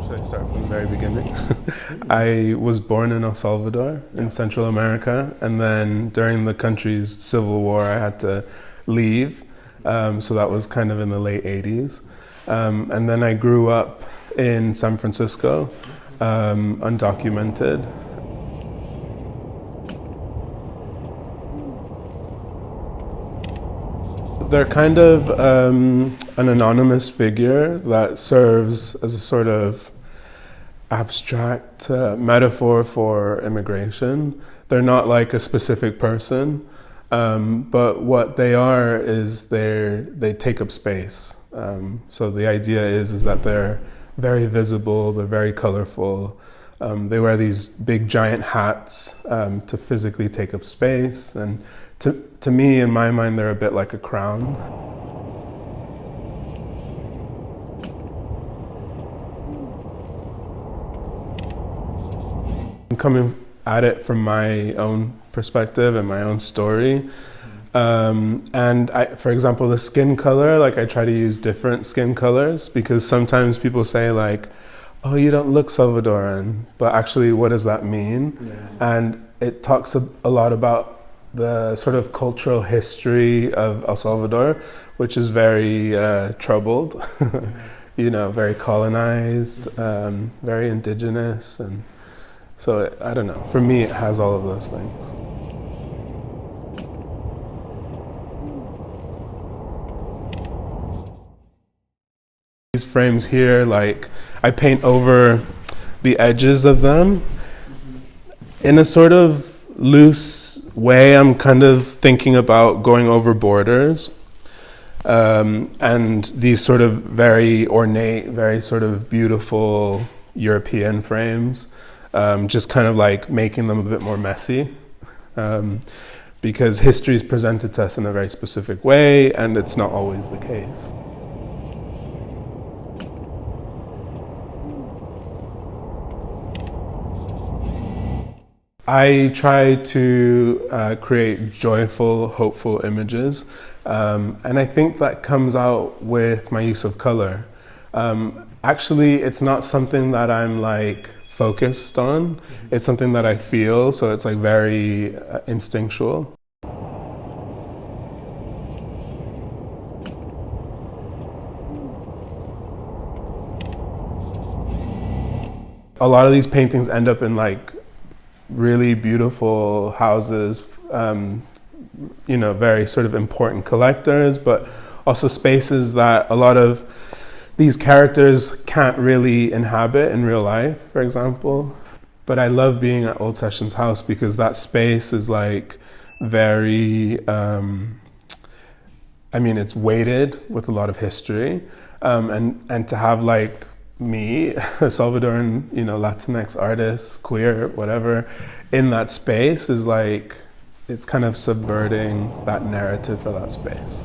Should I start from the very beginning? I was born in El Salvador in Central America, and then during the country's civil war I had to leave, so that was kind of in the late 80s. And then I grew up in San Francisco, undocumented. They're kind of an anonymous figure that serves as a sort of abstract metaphor for immigration. They're not like a specific person, but what they are is they take up space. So the idea is that they're very visible, they're very colorful. They wear these big giant hats to physically take up space, and to me, in my mind, they're a bit like a crown. I'm coming at it from my own perspective and my own story. And for example, the skin color, like I try to use different skin colors because sometimes people say like, oh, you don't look Salvadoran, but actually what does that mean? Yeah. And it talks a lot about the sort of cultural history of El Salvador, which is very troubled, you know, very colonized, very indigenous. And so, I don't know, for me it has all of those things. These frames here, like, I paint over the edges of them in a sort of loose way. I'm kind of thinking about going over borders, and these sort of very ornate, very sort of beautiful European frames, just kind of like making them a bit more messy, because history is presented to us in a very specific way, and it's not always the case. I try to create joyful, hopeful images, and I think that comes out with my use of color. Actually, it's not something that I'm like focused on. It's something that I feel, so it's like very instinctual. A lot of these paintings end up in like really beautiful houses, you know, very sort of important collectors, but also spaces that a lot of these characters can't really inhabit in real life, for example. But I love being at Old Sessions House because that space is like very, I mean, it's weighted with a lot of history, and to have like me, a Salvadoran, you know, Latinx artist, queer, whatever, in that space is like, it's kind of subverting that narrative for that space.